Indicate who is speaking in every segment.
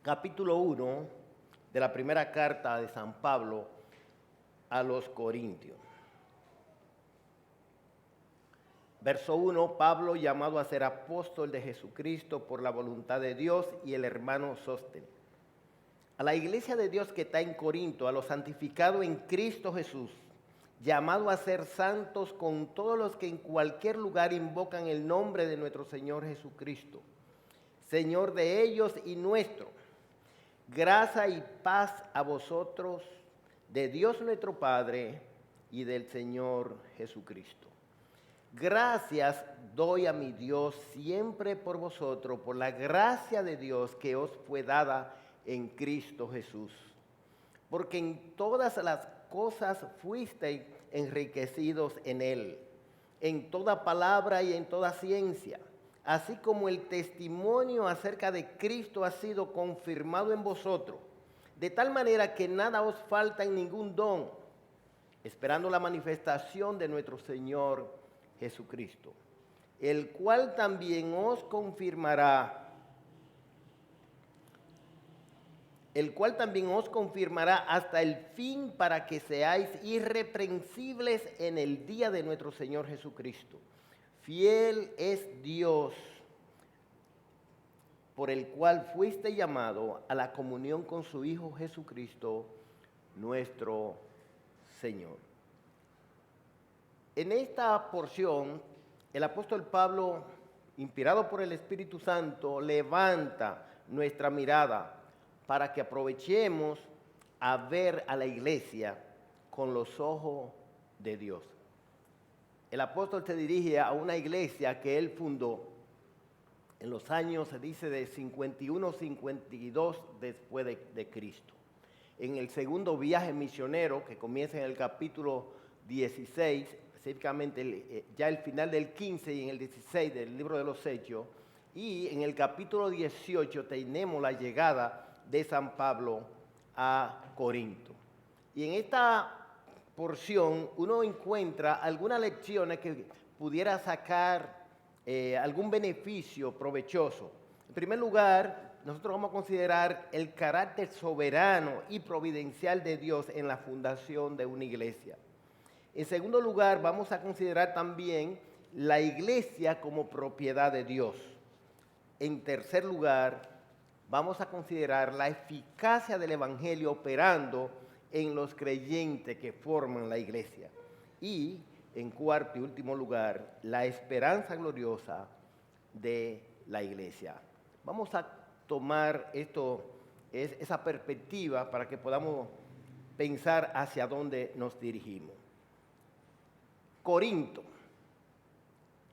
Speaker 1: capítulo 1 de la primera carta de San Pablo a los Corintios. Verso 1, Pablo, llamado a ser apóstol de Jesucristo por la voluntad de Dios, y el hermano Sóstenes. A la iglesia de Dios que está en Corinto, a los santificados en Cristo Jesús, llamado a ser santos con todos los que en cualquier lugar invocan el nombre de nuestro Señor Jesucristo, Señor de ellos y nuestro. Gracia y paz a vosotros, de Dios nuestro Padre y del Señor Jesucristo. Gracias doy a mi Dios siempre por vosotros, por la gracia de Dios que os fue dada en Cristo Jesús. Porque en todas las cosas fuisteis enriquecidos en Él, en toda palabra y en toda ciencia, así como el testimonio acerca de Cristo ha sido confirmado en vosotros, de tal manera que nada os falta en ningún don, esperando la manifestación de nuestro Señor Jesucristo, el cual también os confirmará, hasta el fin, para que seáis irreprensibles en el día de nuestro Señor Jesucristo. Fiel es Dios, por el cual fuiste llamado a la comunión con su Hijo Jesucristo, nuestro Señor. En esta porción, el apóstol Pablo, inspirado por el Espíritu Santo, levanta nuestra mirada para que aprovechemos a ver a la iglesia con los ojos de Dios. El apóstol se dirige a una iglesia que él fundó en los años, se dice, de 51-52 después de Cristo. En el segundo viaje misionero, que comienza en el capítulo 16, específicamente ya el final del 15 y en el 16 del libro de los Hechos, y en el capítulo 18 tenemos la llegada de San Pablo a Corinto. Y en esta porción uno encuentra algunas lecciones que pudiera sacar algún beneficio provechoso. En primer lugar, nosotros vamos a considerar el carácter soberano y providencial de Dios en la fundación de una iglesia. En segundo lugar, vamos a considerar también la iglesia como propiedad de Dios. En tercer lugar, vamos a considerar la eficacia del evangelio operando en los creyentes que forman la iglesia. Y en cuarto y último lugar, la esperanza gloriosa de la iglesia. Vamos a tomar esa perspectiva para que podamos pensar hacia dónde nos dirigimos. Corinto.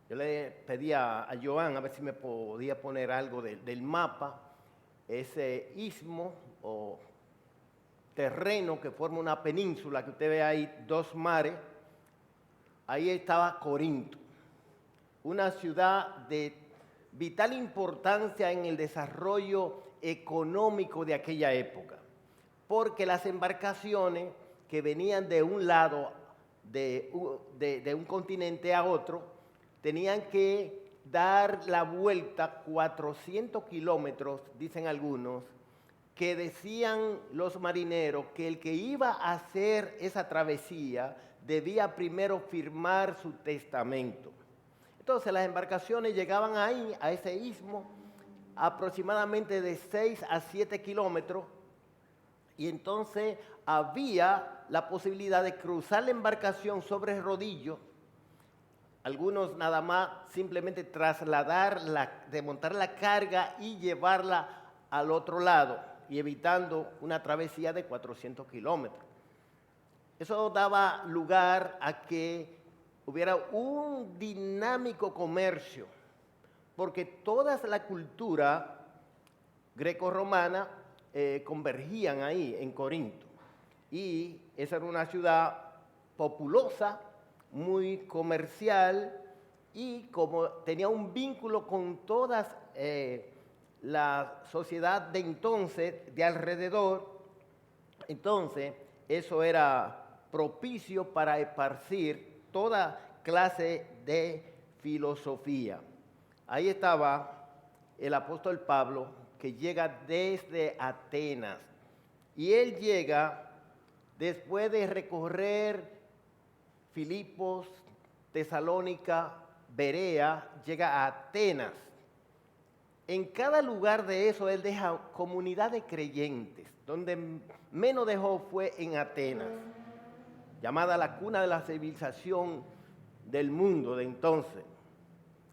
Speaker 1: Yo le pedí a Joan a ver si me podía poner algo del mapa. Ese istmo o terreno que forma una península, que usted ve ahí, dos mares, ahí estaba Corinto, una ciudad de vital importancia en el desarrollo económico de aquella época, porque las embarcaciones que venían de un lado de un continente a otro tenían que dar la vuelta 400 kilómetros, dicen algunos, que decían los marineros que el que iba a hacer esa travesía debía primero firmar su testamento. Entonces las embarcaciones llegaban ahí, a ese istmo, aproximadamente de 6 a 7 kilómetros, y entonces había la posibilidad de cruzar la embarcación sobre rodillos. Algunos nada más simplemente desmontar la carga y llevarla al otro lado, y evitando una travesía de 400 kilómetros. Eso daba lugar a que hubiera un dinámico comercio, porque toda la cultura greco-romana convergían ahí en Corinto. Y esa era una ciudad populosa, muy comercial, y como tenía un vínculo con todas la sociedad de entonces, de alrededor, entonces eso era propicio para esparcir toda clase de filosofía. Ahí estaba el apóstol Pablo, que llega desde Atenas. Y él llega después de recorrer Filipos, Tesalónica, Berea, llega a Atenas. En cada lugar de eso él deja comunidad de creyentes. Donde menos dejó fue en Atenas, llamada la cuna de la civilización del mundo de entonces.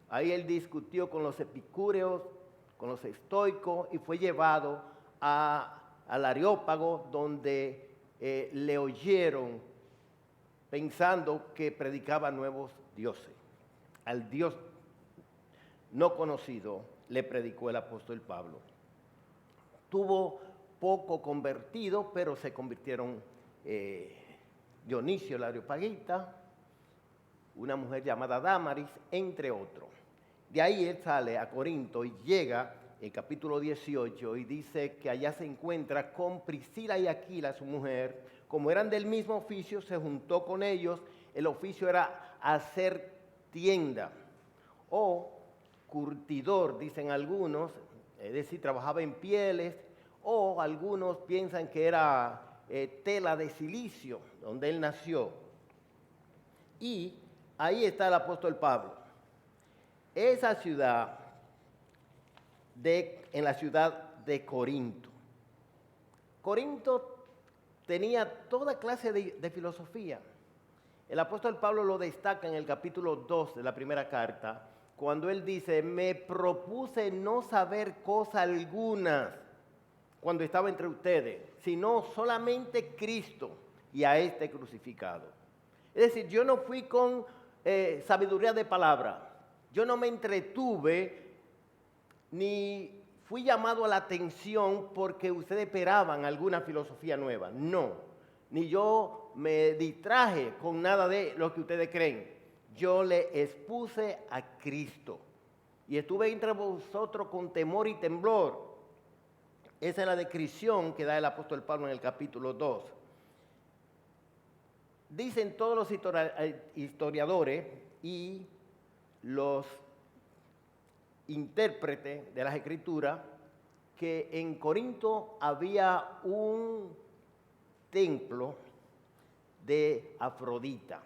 Speaker 1: Ahí él discutió con los epicúreos, con los estoicos, y fue llevado al Areópago, donde le oyeron pensando que predicaba nuevos dioses. Al Dios no conocido le predicó el apóstol Pablo. Tuvo poco convertido, pero se convirtieron Dionisio el Areopagita, una mujer llamada Dámaris, entre otros. De ahí él sale a Corinto y llega en capítulo 18 y dice que allá se encuentra con Priscila y Aquila, su mujer. Como eran del mismo oficio, se juntó con ellos. El oficio era hacer tienda o curtidor, dicen algunos, es decir, trabajaba en pieles, o algunos piensan que era tela de silicio, donde él nació. Y ahí está el apóstol Pablo. Esa ciudad, en la ciudad de Corinto. Corinto tenía toda clase de filosofía. El apóstol Pablo lo destaca en el capítulo 2 de la primera carta, cuando él dice, me propuse no saber cosa alguna cuando estaba entre ustedes, sino solamente Cristo y a este crucificado. Es decir, yo no fui con sabiduría de palabra, yo no me entretuve ni fui llamado a la atención porque ustedes esperaban alguna filosofía nueva. No, ni yo me distraje con nada de lo que ustedes creen. Yo le expuse a Cristo y estuve entre vosotros con temor y temblor. Esa es la descripción que da el apóstol Pablo en el capítulo 2. Dicen todos los historiadores y los intérpretes de las Escrituras que en Corinto había un templo de Afrodita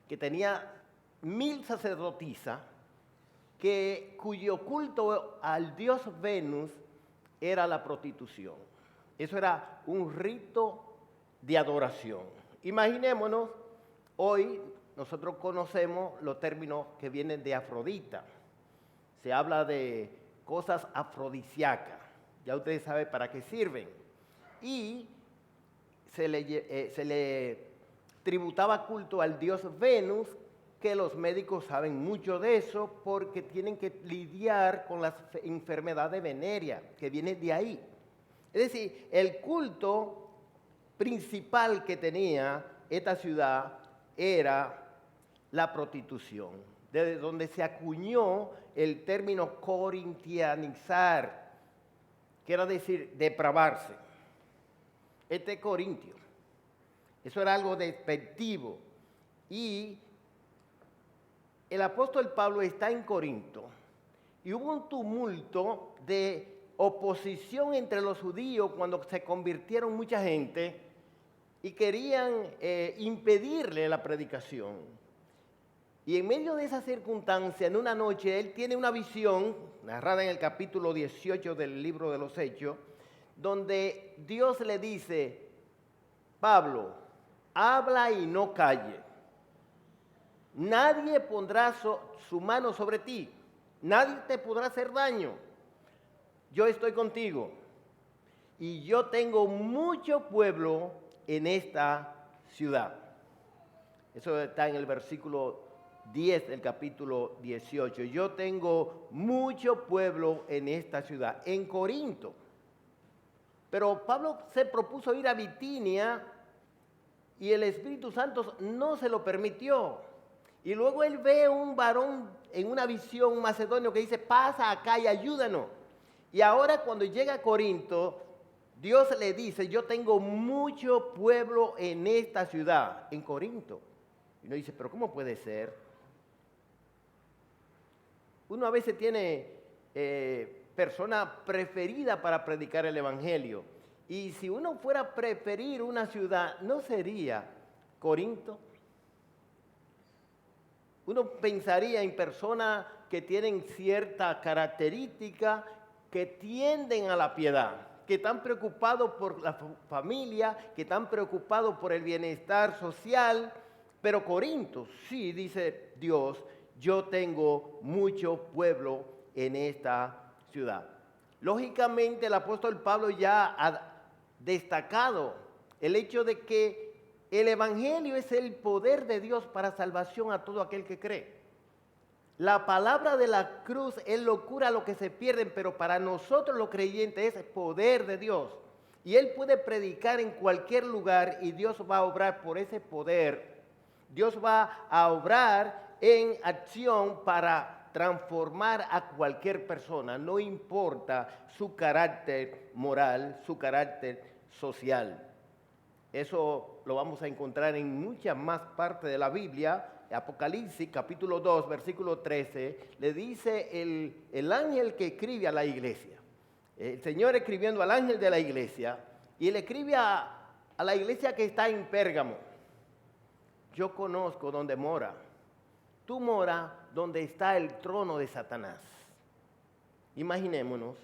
Speaker 1: que tenía 1000 sacerdotisas cuyo culto al dios Venus era la prostitución. Eso era un rito de adoración. Imaginémonos, hoy nosotros conocemos los términos que vienen de Afrodita. Se habla de cosas afrodisíacas. Ya ustedes saben para qué sirven. Y se le tributaba culto al dios Venus, que los médicos saben mucho de eso porque tienen que lidiar con las enfermedades venéreas que vienen de ahí. Es decir, el culto principal que tenía esta ciudad era la prostitución, desde donde se acuñó el término corintianizar, que era decir, depravarse. Este Corintio, eso era algo despectivo. Y el apóstol Pablo está en Corinto y hubo un tumulto de oposición entre los judíos cuando se convirtieron mucha gente y querían impedirle la predicación. Y en medio de esa circunstancia, en una noche, él tiene una visión, narrada en el capítulo 18 del libro de los Hechos, donde Dios le dice, Pablo, habla y no calle. Nadie pondrá su mano sobre ti, nadie te podrá hacer daño. Yo estoy contigo y yo tengo mucho pueblo en esta ciudad. Eso está en el versículo 10 del capítulo 18. Yo tengo mucho pueblo en esta ciudad, en Corinto. Pero Pablo se propuso ir a Bitinia y el Espíritu Santo no se lo permitió. Y luego él ve un varón en una visión macedonio que dice, pasa acá y ayúdanos. Y ahora cuando llega a Corinto, Dios le dice, yo tengo mucho pueblo en esta ciudad, en Corinto. Y uno dice, pero ¿cómo puede ser? Uno a veces tiene persona preferida para predicar el Evangelio. Y si uno fuera a preferir una ciudad, ¿no sería Corinto? Uno pensaría en personas que tienen cierta característica, que tienden a la piedad, que están preocupados por la familia, que están preocupados por el bienestar social. Pero Corinto, sí, dice Dios, yo tengo mucho pueblo en esta ciudad. Lógicamente el apóstol Pablo ya ha destacado el hecho de que el Evangelio es el poder de Dios para salvación a todo aquel que cree. La palabra de la cruz es locura a los que se pierden, pero para nosotros los creyentes es poder de Dios. Y Él puede predicar en cualquier lugar y Dios va a obrar por ese poder. Dios va a obrar en acción para transformar a cualquier persona, no importa su carácter moral, su carácter social. Eso lo vamos a encontrar en muchas más partes de la Biblia. Apocalipsis capítulo 2, versículo 13, le dice el ángel que escribe a la iglesia. El Señor escribiendo al ángel de la iglesia, y le escribe a la iglesia que está en Pérgamo. Yo conozco donde mora. Tú moras donde está el trono de Satanás. Imaginémonos,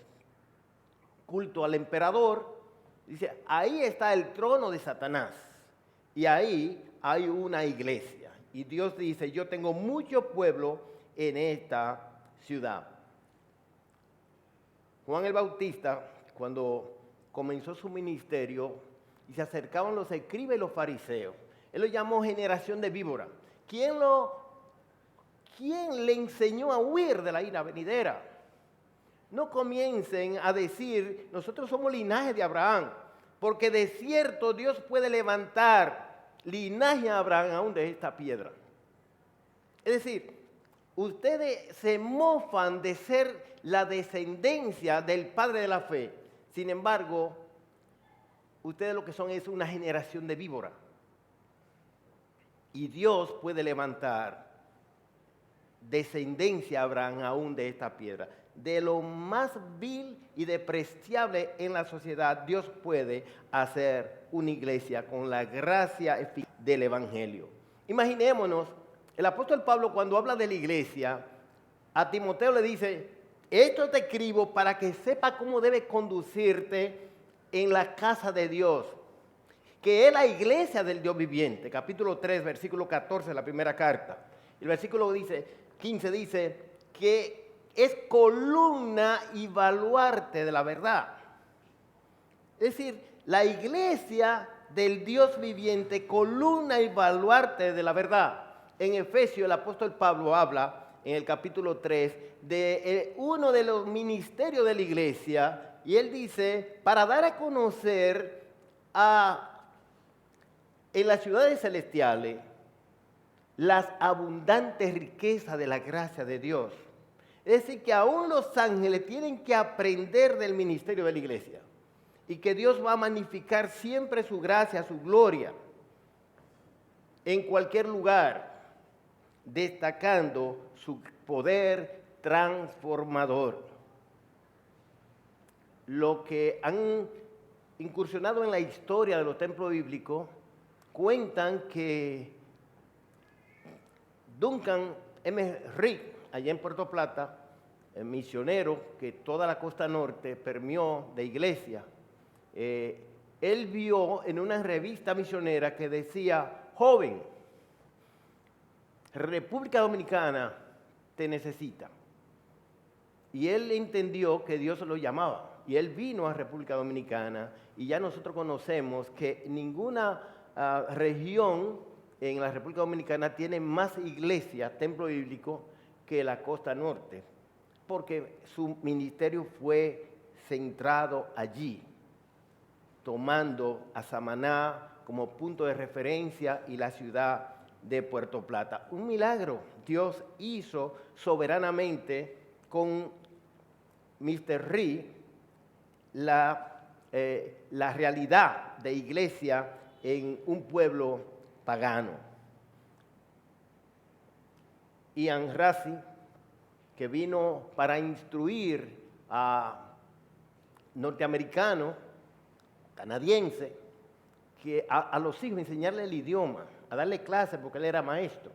Speaker 1: culto al emperador. Dice, ahí está el trono de Satanás y ahí hay una iglesia. Y Dios dice, yo tengo mucho pueblo en esta ciudad. Juan el Bautista, cuando comenzó su ministerio y se acercaban los escribas y los fariseos, él lo llamó generación de víbora. ¿Quién le enseñó a huir de la ira venidera? No comiencen a decir, nosotros somos linaje de Abraham, porque de cierto Dios puede levantar linaje a Abraham aún de esta piedra. Es decir, ustedes se mofan de ser la descendencia del padre de la fe. Sin embargo, ustedes lo que son es una generación de víbora. Y Dios puede levantar descendencia a Abraham aún de esta piedra. De lo más vil y despreciable en la sociedad, Dios puede hacer una iglesia con la gracia del Evangelio. Imaginémonos, el apóstol Pablo cuando habla de la iglesia, a Timoteo le dice, esto te escribo para que sepa cómo debes conducirte en la casa de Dios, que es la iglesia del Dios viviente. Capítulo 3, versículo 14 de la primera carta. El versículo 15 dice que es columna y baluarte de la verdad. Es decir, la iglesia del Dios viviente, columna y baluarte de la verdad. En Efesios el apóstol Pablo habla en el capítulo 3 de uno de los ministerios de la iglesia, y él dice, para dar a conocer en las ciudades celestiales las abundantes riquezas de la gracia de Dios. Es decir, que aún los ángeles tienen que aprender del ministerio de la iglesia y que Dios va a magnificar siempre su gracia, su gloria en cualquier lugar, destacando su poder transformador. Los que han incursionado en la historia de los templos bíblicos cuentan que Duncan M. Reed, allá en Puerto Plata, el misionero que toda la costa norte permeó de iglesia, él vio en una revista misionera que decía, joven, República Dominicana te necesita. Y él entendió que Dios lo llamaba. Y él vino a República Dominicana y ya nosotros conocemos que ninguna región en la República Dominicana tiene más iglesias, templo bíblico, que la costa norte, porque su ministerio fue centrado allí, tomando a Samaná como punto de referencia y la ciudad de Puerto Plata. Un milagro Dios hizo soberanamente con Mr. Reed, la realidad de iglesia en un pueblo pagano. Ian Rassi, que vino para instruir norteamericano, canadiense, que a los hijos enseñarle el idioma, a darle clases porque él era maestro.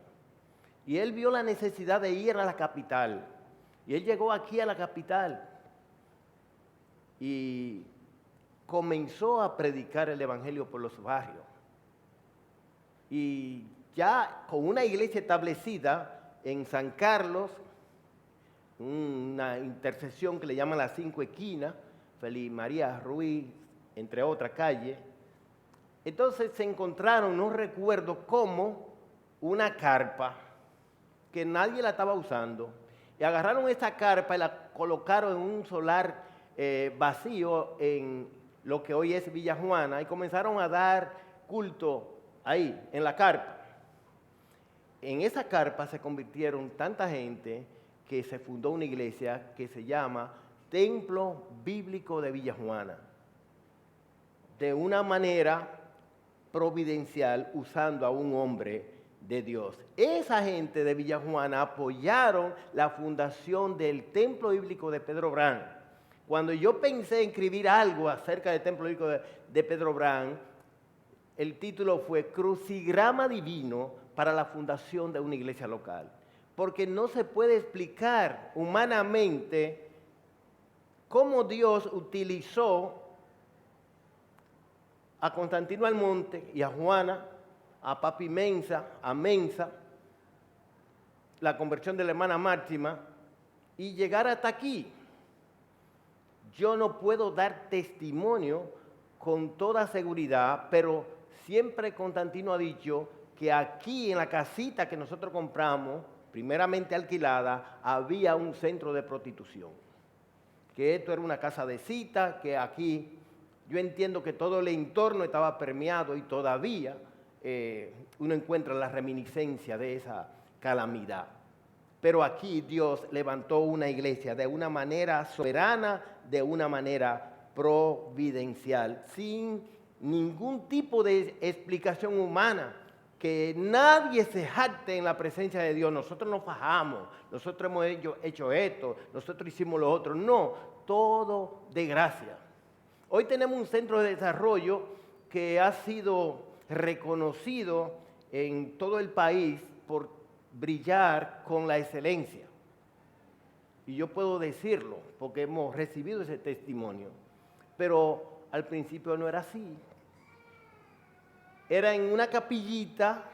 Speaker 1: Y él vio la necesidad de ir a la capital. Y él llegó aquí a la capital y comenzó a predicar el evangelio por los barrios. Y ya con una iglesia establecida en San Carlos, una intersección que le llaman las 5 esquinas, Feliz María Ruiz, entre otras calles. Entonces se encontraron, no recuerdo cómo, una carpa que nadie la estaba usando. Y agarraron esa carpa y la colocaron en un solar vacío en lo que hoy es Villa Juana y comenzaron a dar culto ahí, en la carpa. En esa carpa se convirtieron tanta gente que se fundó una iglesia que se llama Templo Bíblico de Villa Juana. De una manera providencial, usando a un hombre de Dios. Esa gente de Villa Juana apoyaron la fundación del Templo Bíblico de Pedro Brán. Cuando yo pensé en escribir algo acerca del Templo Bíblico de Pedro Brán, el título fue Crucigrama Divino para la fundación de una iglesia local. Porque no se puede explicar humanamente cómo Dios utilizó a Constantino Almonte y a Juana, a Papi Mensa, a Mensa, la conversión de la hermana Máxima, y llegar hasta aquí. Yo no puedo dar testimonio con toda seguridad, pero siempre Constantino ha dicho que aquí en la casita que nosotros compramos, primeramente alquilada, había un centro de prostitución. Que esto era una casa de cita, que aquí yo entiendo que todo el entorno estaba permeado y todavía uno encuentra la reminiscencia de esa calamidad. Pero aquí Dios levantó una iglesia de una manera soberana, de una manera providencial, sin ningún tipo de explicación humana, que nadie se jacte en la presencia de Dios. Nosotros nos fajamos, nosotros hemos hecho esto, nosotros hicimos lo otro. No, todo de gracia. Hoy tenemos un centro de desarrollo que ha sido reconocido en todo el país por brillar con la excelencia. Y yo puedo decirlo porque hemos recibido ese testimonio. Pero al principio no era así. Era en una capillita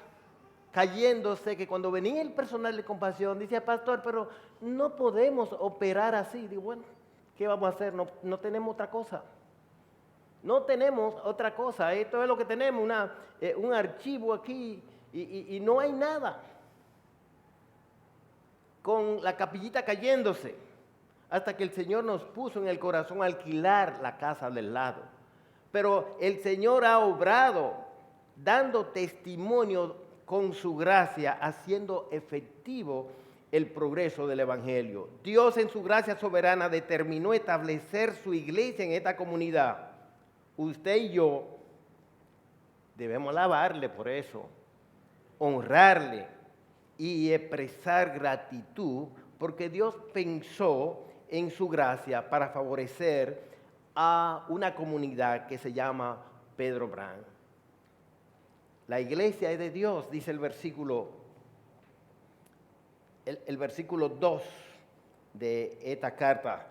Speaker 1: cayéndose, que cuando venía el personal de compasión, dice, pastor, pero no podemos operar así. Digo, bueno, ¿qué vamos a hacer? No tenemos otra cosa. No tenemos otra cosa. Esto es lo que tenemos, un archivo aquí y no hay nada. Con la capillita cayéndose, hasta que el Señor nos puso en el corazón alquilar la casa del lado. Pero el Señor ha obrado, dando testimonio con su gracia, haciendo efectivo el progreso del Evangelio. Dios en su gracia soberana determinó establecer su iglesia en esta comunidad. Usted y yo debemos alabarle por eso, honrarle y expresar gratitud, porque Dios pensó en su gracia para favorecer a una comunidad que se llama Pedro Brán. La iglesia es de Dios, dice el versículo 2 de esta carta.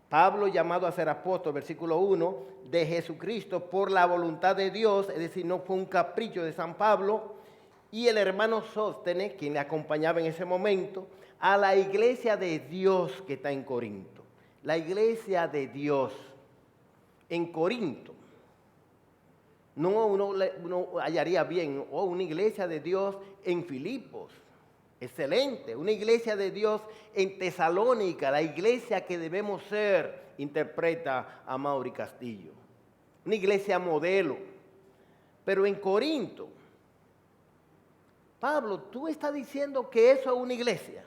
Speaker 1: Pablo, llamado a ser apóstol, versículo 1, de Jesucristo por la voluntad de Dios, es decir, no fue un capricho de San Pablo, y el hermano Sóstenes, quien le acompañaba en ese momento, a la iglesia de Dios que está en Corinto. La iglesia de Dios en Corinto. No uno hallaría bien, una iglesia de Dios en Filipos. Excelente. Una iglesia de Dios en Tesalónica, la iglesia que debemos ser, interpreta a Mauri Castillo. Una iglesia modelo. Pero en Corinto, Pablo, tú estás diciendo que eso es una iglesia.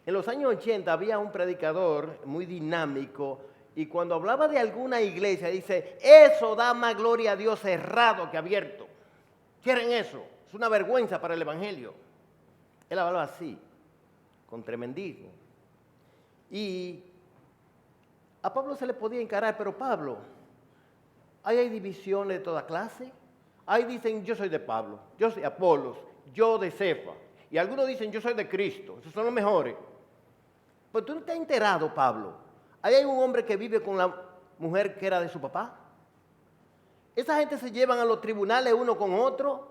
Speaker 1: En los años 80 había un predicador muy dinámico y cuando hablaba de alguna iglesia dice, eso da más gloria a Dios cerrado que abierto. ¿Quieren eso? Es una vergüenza para el evangelio. Él hablaba así, con tremendismo. Y A Pablo se le podía encarar, pero Pablo, ahí hay divisiones de toda clase. Ahí dicen, yo soy de Pablo, yo soy de Apolos, yo de Cefa. Y algunos dicen, yo soy de Cristo, esos son los mejores. Pero tú no te has enterado, Pablo. Ahí hay un hombre que vive con la mujer que era de su papá. Esa gente se llevan a los tribunales uno con otro.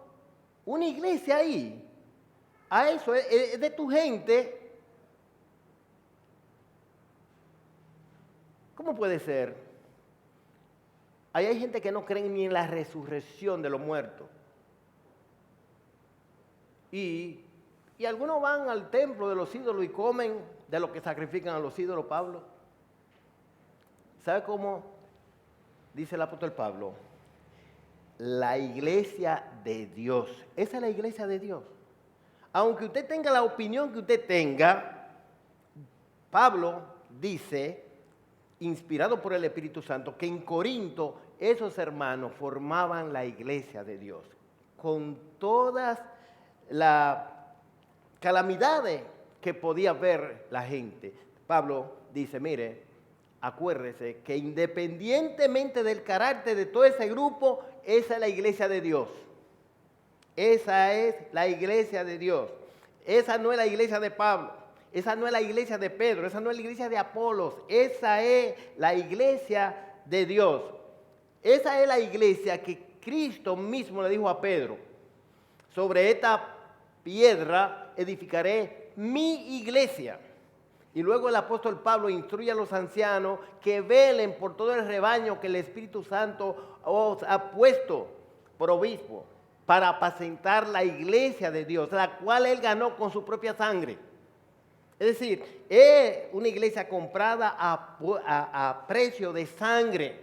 Speaker 1: Una iglesia ahí. A eso, es de tu gente. ¿Cómo puede ser? Ahí hay gente que no cree ni en la resurrección de los muertos. Y algunos van al templo de los ídolos y comen de lo que sacrifican a los ídolos, Pablo. ¿Sabe cómo dice el apóstol Pablo? La iglesia de Dios. Esa es la iglesia de Dios. Aunque usted tenga la opinión que usted tenga, Pablo dice, inspirado por el Espíritu Santo, que en Corinto esos hermanos formaban la iglesia de Dios. Con todas las calamidades que podía ver la gente. Pablo dice, mire, acuérdese que independientemente del carácter de todo ese grupo, esa es la iglesia de Dios. Esa es la iglesia de Dios. Esa no es la iglesia de Pablo. Esa no es la iglesia de Pedro. Esa no es la iglesia de Apolos. Esa es la iglesia de Dios. Esa es la iglesia que Cristo mismo le dijo a Pedro. Sobre esta piedra edificaré mi iglesia. Y luego el apóstol Pablo instruye a los ancianos que velen por todo el rebaño que el Espíritu Santo os ha puesto por obispo para apacentar la iglesia de Dios, la cual él ganó con su propia sangre. Es decir, es una iglesia comprada a precio de sangre.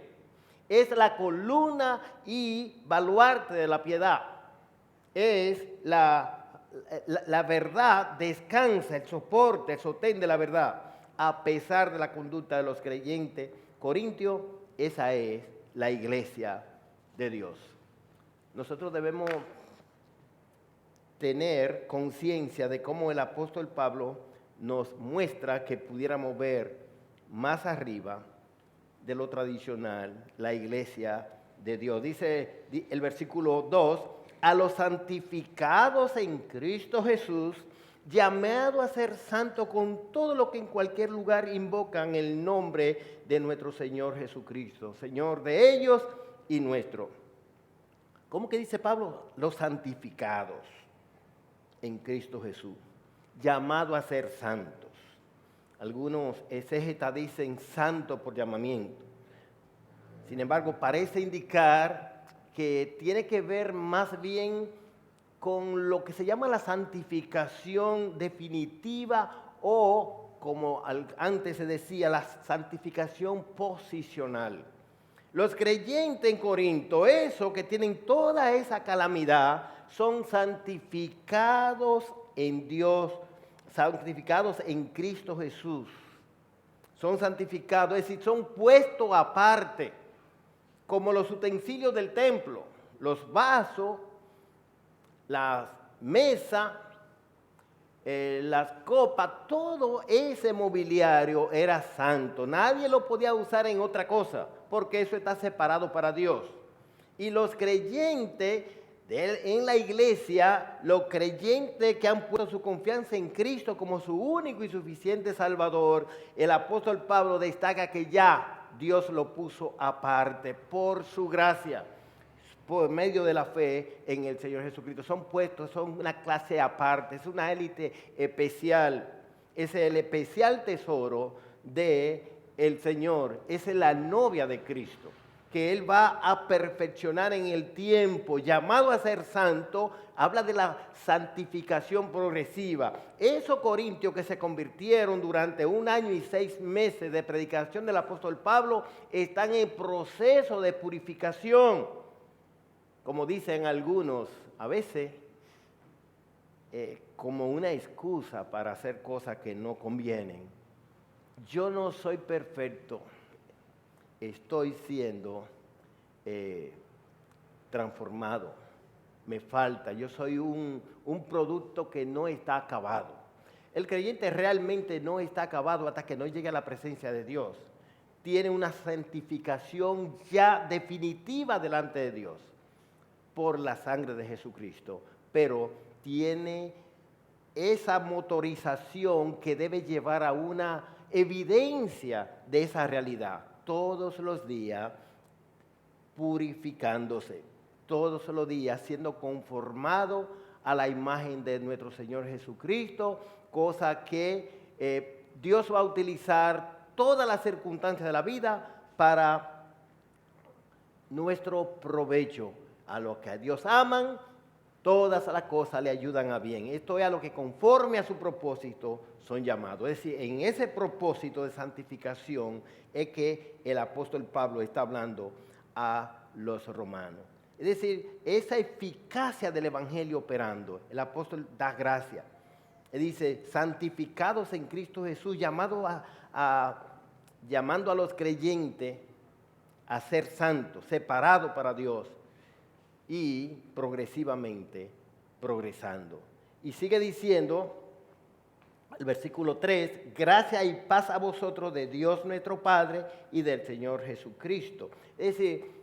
Speaker 1: Es la columna y baluarte de la piedad. Es la verdad, descansa, el soporte, el sostén de la verdad, a pesar de la conducta de los creyentes. Corintios, esa es la iglesia de Dios. Nosotros debemos tener conciencia de cómo el apóstol Pablo nos muestra que pudiéramos ver más arriba de lo tradicional la iglesia de Dios. Dice el versículo 2, a los santificados en Cristo Jesús, llamado a ser santo con todo lo que en cualquier lugar invocan el nombre de nuestro Señor Jesucristo, Señor de ellos y nuestro. ¿Cómo que dice Pablo? Los santificados en Cristo Jesús, llamado a ser santos. Algunos exégetas dicen santo por llamamiento. Sin embargo, parece indicar que tiene que ver más bien con lo que se llama la santificación definitiva o, como antes se decía, la santificación posicional. Los creyentes en Corinto, esos que tienen toda esa calamidad, son santificados en Dios, santificados en Cristo Jesús. Son santificados, es decir, son puestos aparte, como los utensilios del templo, los vasos, las mesas, las copas, todo ese mobiliario era santo. Nadie lo podía usar en otra cosa, porque eso está separado para Dios. Y los creyentes en la iglesia, los creyentes que han puesto su confianza en Cristo como su único y suficiente Salvador, el apóstol Pablo destaca que ya Dios lo puso aparte por su gracia, por medio de la fe en el Señor Jesucristo. Son puestos, son una clase aparte, es una élite especial. Es el especial tesoro del Señor, es la novia de Cristo, que Él va a perfeccionar en el tiempo. Llamado a ser santo, habla de la santificación progresiva. Esos corintios que se convirtieron durante 1 año y 6 meses de predicación del apóstol Pablo, están en proceso de purificación. Como dicen algunos, a veces como una excusa para hacer cosas que no convienen. Yo no soy perfecto, estoy siendo transformado, me falta, yo soy un producto que no está acabado. El creyente realmente no está acabado hasta que no llegue a la presencia de Dios. tiene una santificación ya definitiva delante de Dios por la sangre de Jesucristo, pero tiene esa motorización que debe llevar a una evidencia de esa realidad todos los días, purificándose, todos los días siendo conformado a la imagen de nuestro Señor Jesucristo, cosa que Dios va a utilizar todas las circunstancias de la vida para nuestro provecho. A los que a Dios aman, todas las cosas le ayudan a bien. Esto es a lo que conforme a su propósito son llamados. Es decir, en ese propósito de santificación es que el apóstol Pablo está hablando a los romanos. Es decir, esa eficacia del evangelio operando, el apóstol da gracia. Él dice, santificados en Cristo Jesús, llamando a los creyentes a ser santos, separados para Dios y progresivamente progresando. Y sigue diciendo, el versículo 3, gracia y paz a vosotros de Dios nuestro Padre y del Señor Jesucristo. Es decir,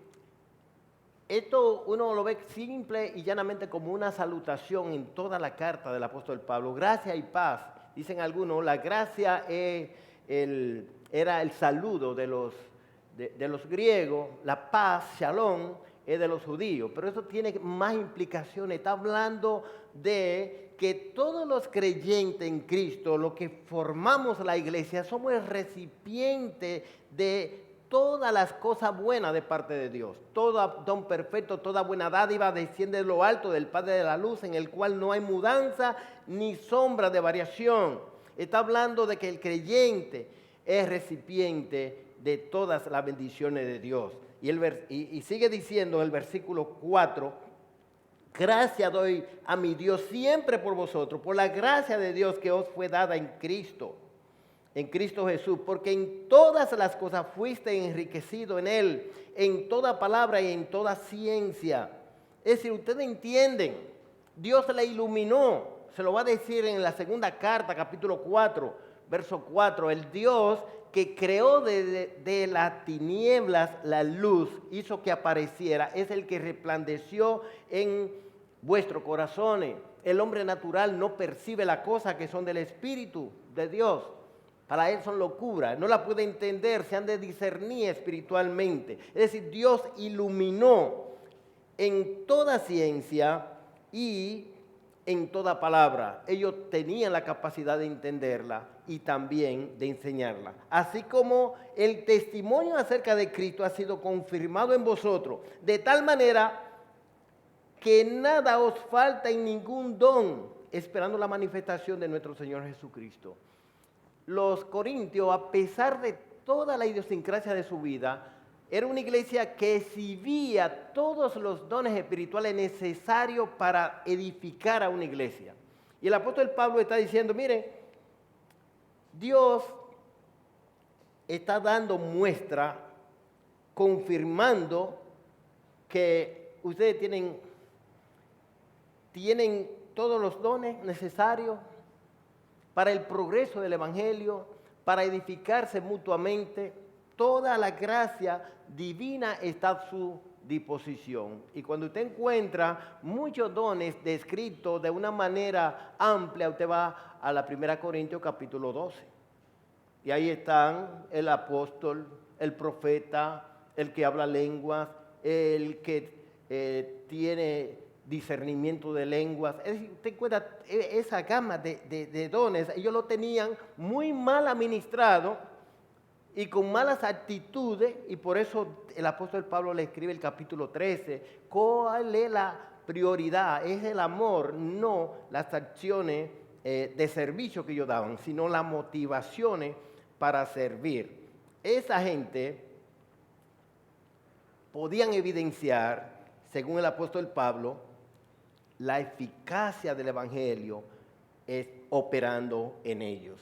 Speaker 1: esto uno lo ve simple y llanamente como una salutación en toda la carta del apóstol Pablo. Gracia y paz, dicen algunos, la gracia era el saludo de los griegos, la paz, shalom, es de los judíos, pero eso tiene más implicaciones. Está hablando de que todos los creyentes en Cristo, los que formamos la iglesia, somos el recipiente de todas las cosas buenas de parte de Dios. Todo don perfecto, toda buena dádiva desciende de lo alto del Padre de la luz, en el cual no hay mudanza ni sombra de variación. Está hablando de que el creyente es recipiente de todas las bendiciones de Dios. Y sigue diciendo en el versículo 4, gracias doy a mi Dios siempre por vosotros, por la gracia de Dios que os fue dada en Cristo Jesús, porque en todas las cosas fuiste enriquecido en Él, en toda palabra y en toda ciencia. Es decir, ustedes entienden, Dios le iluminó, se lo va a decir en la segunda carta, capítulo 4, verso 4, el Dios que creó de las tinieblas la luz, hizo que apareciera, es el que resplandeció en vuestros corazones. El hombre natural no percibe las cosas que son del Espíritu de Dios. Para él son locura, no la puede entender, se han de discernir espiritualmente. Es decir, Dios iluminó en toda ciencia y en toda palabra. Ellos tenían la capacidad de entenderla y también de enseñarla. Así como el testimonio acerca de Cristo ha sido confirmado en vosotros, de tal manera que nada os falta en ningún don, esperando la manifestación de nuestro Señor Jesucristo. Los corintios, a pesar de toda la idiosincrasia de su vida, era una iglesia que exhibía todos los dones espirituales necesarios para edificar a una iglesia. Y el apóstol Pablo está diciendo, miren, Dios está dando muestra, confirmando que ustedes tienen todos los dones necesarios para el progreso del evangelio, para edificarse mutuamente. Toda la gracia divina está a su disposición. Y cuando usted encuentra muchos dones descritos de una manera amplia, usted va a la 1 Corintios capítulo 12. Y ahí están el apóstol, el profeta, el que habla lenguas, el que tiene discernimiento de lenguas. Es decir, usted encuentra esa gama de dones. Ellos lo tenían muy mal administrado y con malas actitudes, y por eso el apóstol Pablo le escribe el capítulo 13. ¿Cuál es la prioridad? Es el amor, no las acciones de servicio que ellos daban, sino las motivaciones para servir. Esa gente podían evidenciar, según el apóstol Pablo, la eficacia del evangelio es operando en ellos.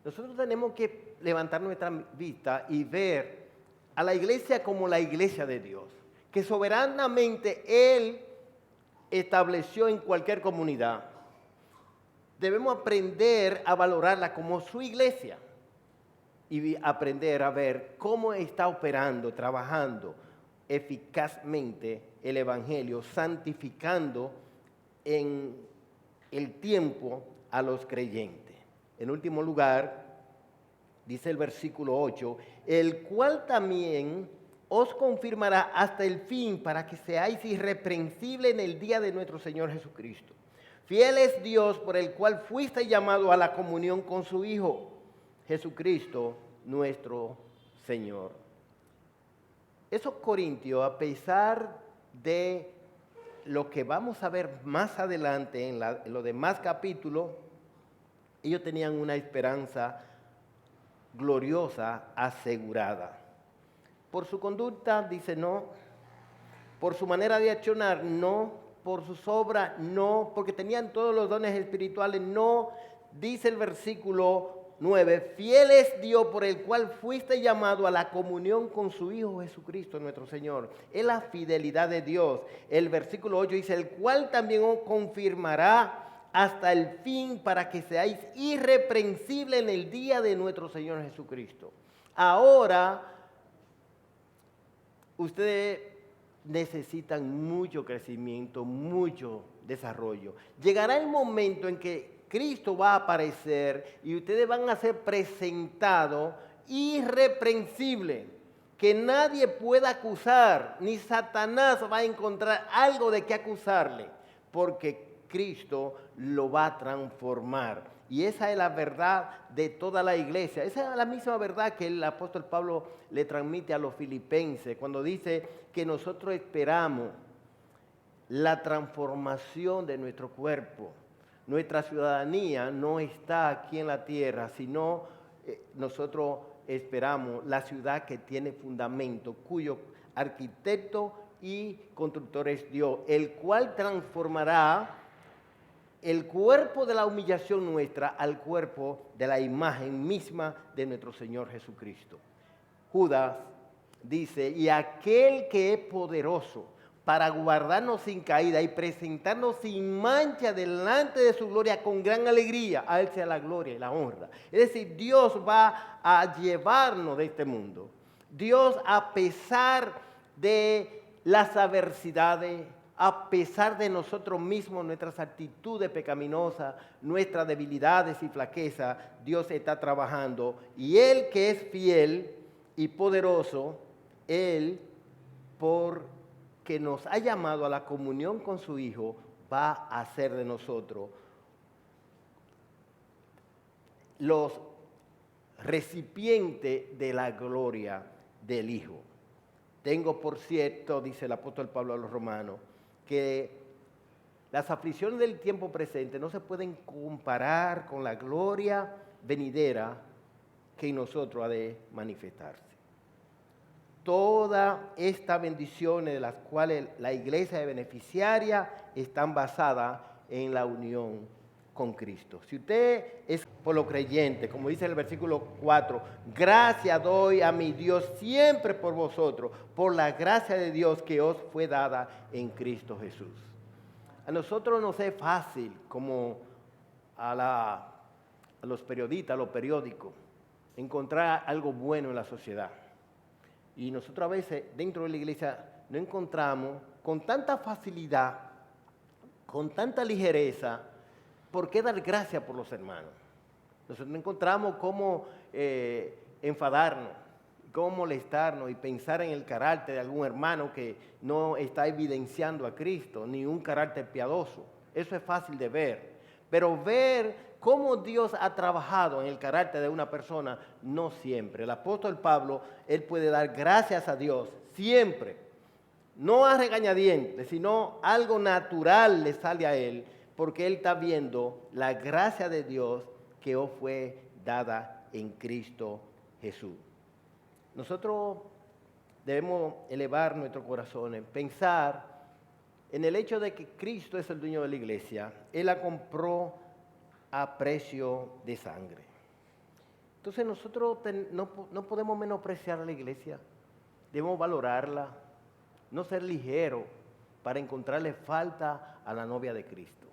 Speaker 1: Nosotros tenemos que levantar nuestra vista y ver a la iglesia como la iglesia de Dios, que soberanamente Él estableció en cualquier comunidad. Debemos aprender a valorarla como su iglesia. y aprender a ver cómo está operando, trabajando eficazmente el Evangelio, santificando en el tiempo a los creyentes. En último lugar, dice el versículo 8, el cual también os confirmará hasta el fin para que seáis irreprensibles en el día de nuestro Señor Jesucristo. Fiel es Dios por el cual fuiste llamado a la comunión con su Hijo, Jesucristo nuestro Señor. Esos corintios, a pesar de lo que vamos a ver más adelante en los demás capítulos, ellos tenían una esperanza gloriosa asegurada. Por su conducta, dice no. Por su manera de accionar, no. Por sus obras, no. Porque tenían todos los dones espirituales, no. Dice el versículo 9, fiel es Dios por el cual fuiste llamado a la comunión con su Hijo Jesucristo nuestro Señor. Es la fidelidad de Dios. El versículo 8 dice, el cual también os confirmará hasta el fin para que seáis irreprensibles en el día de nuestro Señor Jesucristo. Ahora, ustedes necesitan mucho crecimiento, mucho desarrollo. Llegará el momento en que Cristo va a aparecer y ustedes van a ser presentados irreprensibles, que nadie pueda acusar, ni Satanás va a encontrar algo de qué acusarle, porque Cristo lo va a transformar. Y esa es la verdad de toda la iglesia. Esa es la misma verdad que el apóstol Pablo le transmite a los filipenses cuando dice que nosotros esperamos la transformación de nuestro cuerpo. Nuestra ciudadanía no está aquí en la tierra, sino nosotros esperamos la ciudad que tiene fundamento, cuyo arquitecto y constructor es Dios, el cual transformará el cuerpo de la humillación nuestra al cuerpo de la imagen misma de nuestro Señor Jesucristo. Judas dice, y aquel que es poderoso para guardarnos sin caída y presentarnos sin mancha delante de su gloria con gran alegría, a Él sea la gloria y la honra. Es decir, Dios va a llevarnos de este mundo. Dios, a pesar de las adversidades, a pesar de nosotros mismos, nuestras actitudes pecaminosas, nuestras debilidades y flaquezas, Dios está trabajando. Y Él que es fiel y poderoso, Él, porque nos ha llamado a la comunión con su Hijo, va a hacer de nosotros los recipientes de la gloria del Hijo. Tengo por cierto, dice el apóstol Pablo a los romanos, que las aflicciones del tiempo presente no se pueden comparar con la gloria venidera que en nosotros ha de manifestarse. Todas estas bendiciones de las cuales la iglesia es beneficiaria están basadas en la unión con Cristo. Si usted es por lo creyente, como dice el versículo 4, gracias doy a mi Dios siempre por vosotros, por la gracia de Dios que os fue dada en Cristo Jesús. A nosotros nos es fácil, como a los periodistas, a los periódicos, encontrar algo bueno en la sociedad. Y nosotros a veces dentro de la iglesia no encontramos con tanta facilidad, con tanta ligereza, ¿por qué dar gracias por los hermanos? Nosotros no encontramos cómo enfadarnos, cómo molestarnos y pensar en el carácter de algún hermano que no está evidenciando a Cristo, ni un carácter piadoso. Eso es fácil de ver. Pero ver cómo Dios ha trabajado en el carácter de una persona, no siempre. El apóstol Pablo, él puede dar gracias a Dios siempre. No a regañadientes, sino algo natural le sale a él, porque él está viendo la gracia de Dios que os fue dada en Cristo Jesús. Nosotros debemos elevar nuestros corazones, pensar en el hecho de que Cristo es el dueño de la iglesia. Él la compró a precio de sangre. Entonces nosotros no podemos menospreciar a la iglesia, debemos valorarla, no ser ligeros para encontrarle falta a la novia de Cristo.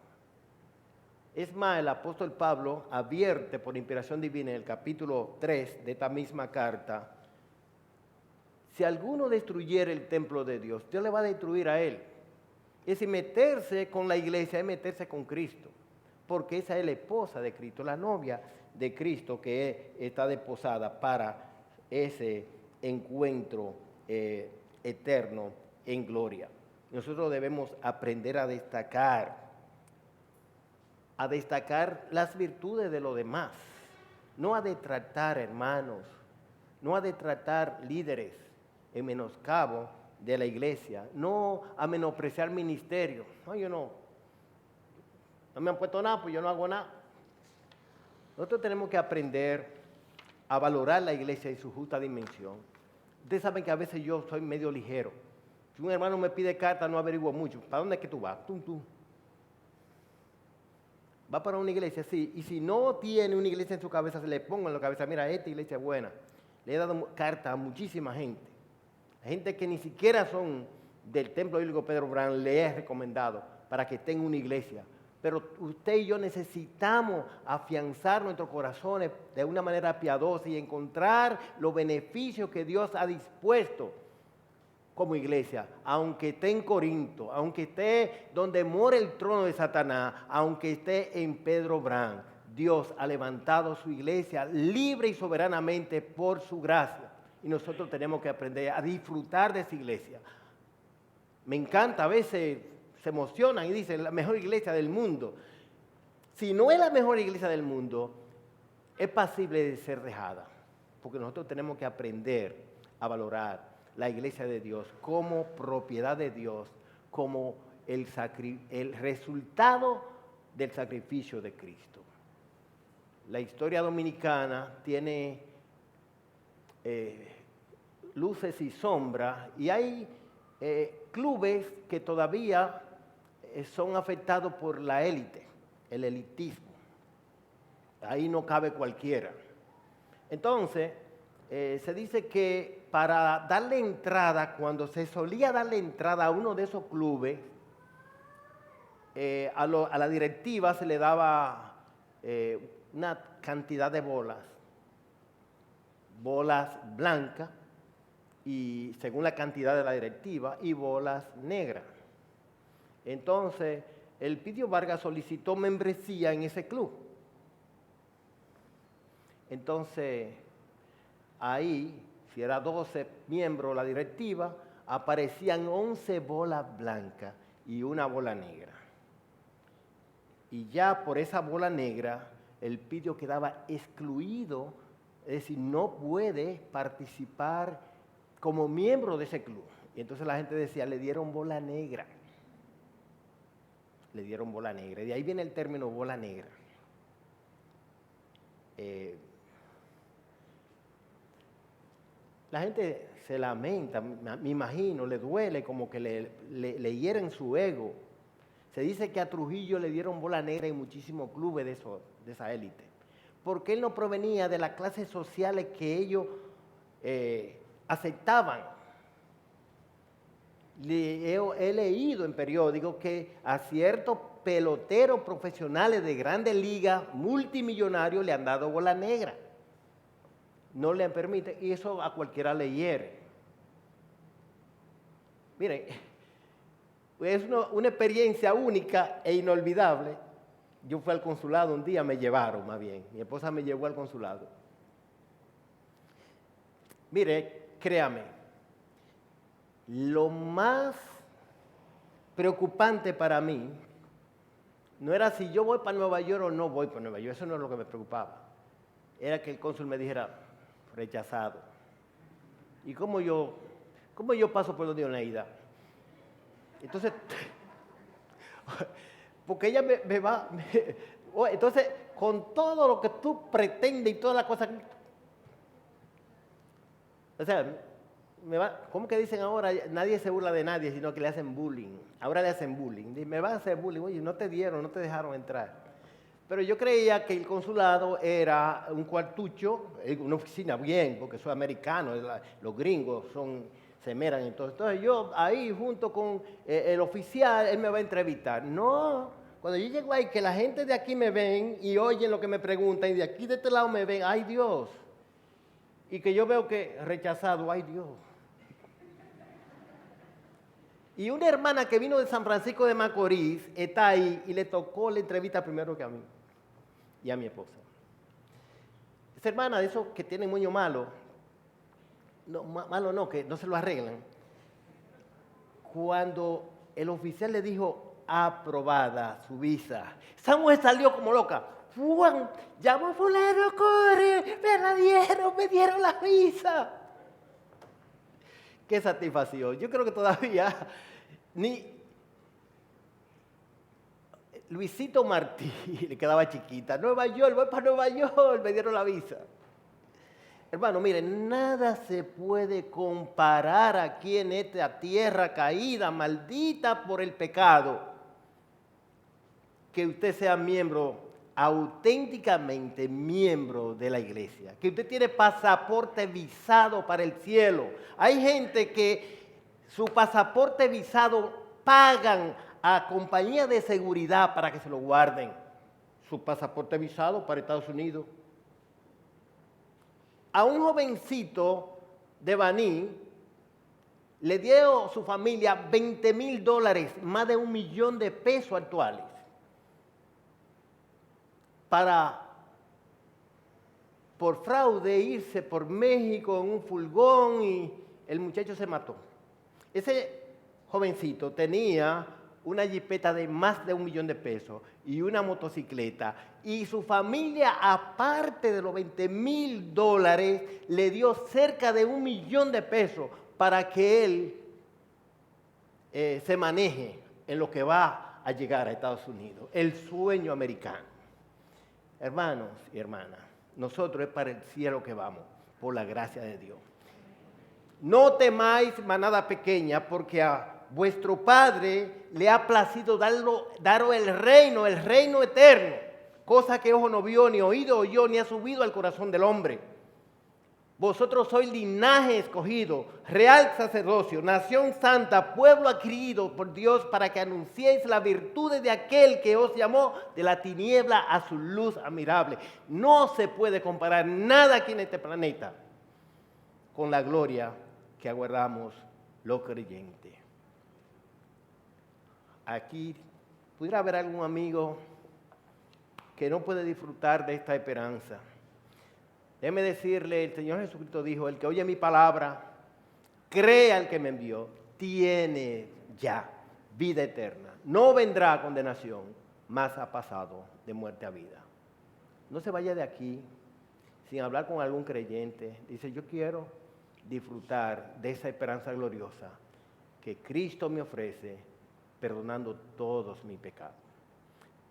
Speaker 1: Es más, el apóstol Pablo advierte por inspiración divina en el capítulo 3 de esta misma carta: si alguno destruyere el templo de Dios, Dios le va a destruir a él. Es decir, meterse con la iglesia es meterse con Cristo, porque esa es la esposa de Cristo, la novia de Cristo que está desposada para ese encuentro eterno en gloria. Nosotros debemos aprender a destacar las virtudes de los demás, no a detratar hermanos, no a detratar líderes en menoscabo de la iglesia, no a menospreciar ministerio. No, no me han puesto nada, pues yo no hago nada. Nosotros tenemos que aprender a valorar la iglesia en su justa dimensión. Ustedes saben que a veces yo soy medio ligero. Si un hermano me pide carta, no averiguo mucho. ¿Para dónde es que tú vas? Tú. Va para una iglesia, sí. Y si no tiene una iglesia en su cabeza, se le pongo en la cabeza: mira, esta iglesia es buena. Le he dado carta a muchísima gente. Gente que ni siquiera son del Templo Bíblico Pedro Brand, le he recomendado para que tenga una iglesia. Pero usted y yo necesitamos afianzar nuestros corazones de una manera piadosa y encontrar los beneficios que Dios ha dispuesto como iglesia, aunque esté en Corinto, aunque esté donde mora el trono de Satanás, aunque esté en Pedro Brand. Dios ha levantado su iglesia libre y soberanamente por su gracia. Y nosotros tenemos que aprender a disfrutar de esa iglesia. Me encanta, a veces se emocionan y dicen la mejor iglesia del mundo. Si no es la mejor iglesia del mundo, es pasible de ser dejada. Porque nosotros tenemos que aprender a valorar la iglesia de Dios como propiedad de Dios, como el resultado del sacrificio de Cristo. La historia dominicana tiene luces y sombras, y hay clubes que todavía son afectados por la élite, el elitismo. Ahí no cabe cualquiera. Entonces, se dice que para darle entrada, cuando se solía darle entrada a uno de esos clubes, a la directiva se le daba una cantidad de bolas blancas, y según la cantidad de la directiva, y bolas negras. Entonces, Elpidio Vargas solicitó membresía en ese club. Entonces, ahí, si era 12 miembros la directiva, aparecían 11 bolas blancas y una bola negra. Y ya por esa bola negra, Elpidio quedaba excluido, es decir, no puede participar como miembro de ese club. Y entonces la gente decía: le dieron bola negra. Le dieron bola negra. Y de ahí viene el término bola negra. La gente se lamenta, me imagino, le duele, como que le hieren su ego. Se dice que a Trujillo le dieron bola negra en muchísimos clubes de esa élite, porque él no provenía de las clases sociales que ellos aceptaban. He leído en periódicos que a ciertos peloteros profesionales de grandes ligas, multimillonarios, le han dado bola negra. No le permite, y eso a cualquiera le hiere. Miren, es una experiencia única e inolvidable. Yo fui al consulado un día, me llevaron más bien. Mi esposa me llevó al consulado. Mire, créame, lo más preocupante para mí no era si yo voy para Nueva York o no voy para Nueva York. Eso no es lo que me preocupaba. Era que el cónsul me dijera: rechazado. ¿Y cómo yo paso por donde Oneida? Entonces, porque ella me va... entonces, con todo lo que tú pretendes y todas las cosas... O sea, ¿cómo que dicen ahora? Nadie se burla de nadie, sino que le hacen bullying. Ahora le hacen bullying. Me van a hacer bullying. Oye, no te dejaron entrar. Pero yo creía que el consulado era un cuartucho, una oficina bien, porque soy americano, los gringos se meran en todo. Entonces yo ahí junto con el oficial, él me va a entrevistar. No, Cuando yo llego ahí, que la gente de aquí me ven y oyen lo que me preguntan, y de aquí de este lado me ven, ¡ay Dios! Y que yo veo que rechazado, ¡ay Dios! Y una hermana que vino de San Francisco de Macorís está ahí y le tocó la entrevista primero que a mí y a mi esposa. Esa hermana de esos que tienen moño malo, no, malo no, que no se lo arreglan. Cuando el oficial le dijo aprobada su visa, esa mujer salió como loca. ¡Juan! Llamó a fulano, corre, me dieron la visa. Qué satisfacción. Yo creo que todavía ni Luisito Martí le quedaba chiquita. Nueva York, voy para Nueva York, me dieron la visa. Hermano, miren, nada se puede comparar aquí en esta tierra caída, maldita por el pecado, que usted sea miembro, auténticamente miembro de la iglesia, que usted tiene pasaporte visado para el cielo. Hay gente que su pasaporte visado pagan a compañías de seguridad para que se lo guarden. Su pasaporte visado para Estados Unidos. A un jovencito de Baní le dio su familia $20,000, más de $1 millón actuales, para, por fraude, irse por México en un furgón y el muchacho se mató. Ese jovencito tenía una jipeta de más de $1 millón y una motocicleta, y su familia, aparte de los $20,000, le dio cerca de $1 millón para que él se maneje en lo que va a llegar a Estados Unidos, el sueño americano. Hermanos y hermanas, nosotros es para el cielo que vamos, por la gracia de Dios. No temáis, manada pequeña, porque a vuestro Padre le ha placido daros el reino eterno, cosa que ojo no vio, ni oído oyó, ni ha subido al corazón del hombre. Vosotros sois linaje escogido, real sacerdocio, nación santa, pueblo adquirido por Dios, para que anunciéis las virtudes de aquel que os llamó de la tiniebla a su luz admirable. No se puede comparar nada aquí en este planeta con la gloria que aguardamos los creyentes. Aquí pudiera haber algún amigo que no puede disfrutar de esta esperanza. Déjeme decirle, el Señor Jesucristo dijo, el que oye mi palabra, crea al que me envió, tiene ya vida eterna. No vendrá a condenación, mas ha pasado de muerte a vida. No se vaya de aquí sin hablar con algún creyente. Dice, yo quiero disfrutar de esa esperanza gloriosa que Cristo me ofrece, perdonando todos mis pecados.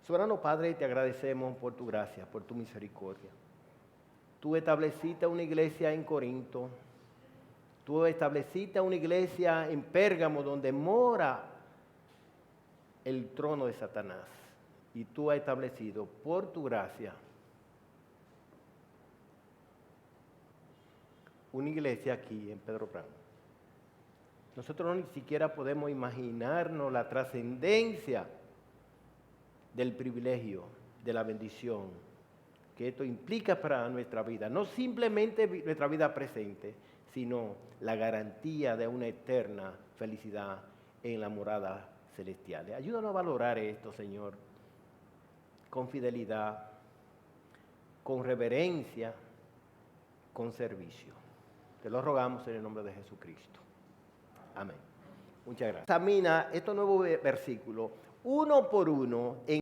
Speaker 1: Soberano Padre, te agradecemos por tu gracia, por tu misericordia. Tú estableciste una iglesia en Corinto, tú estableciste una iglesia en Pérgamo donde mora el trono de Satanás. Y tú has establecido por tu gracia una iglesia aquí en Pedro Brán. Nosotros ni siquiera podemos imaginarnos la trascendencia del privilegio, de la bendición que esto implica para nuestra vida. No simplemente nuestra vida presente, sino la garantía de una eterna felicidad en la morada celestial. Ayúdanos a valorar esto, Señor, con fidelidad, con reverencia, con servicio. Te lo rogamos en el nombre de Jesucristo. Amén. Muchas gracias. Examina estos nuevos versículos, uno por uno, en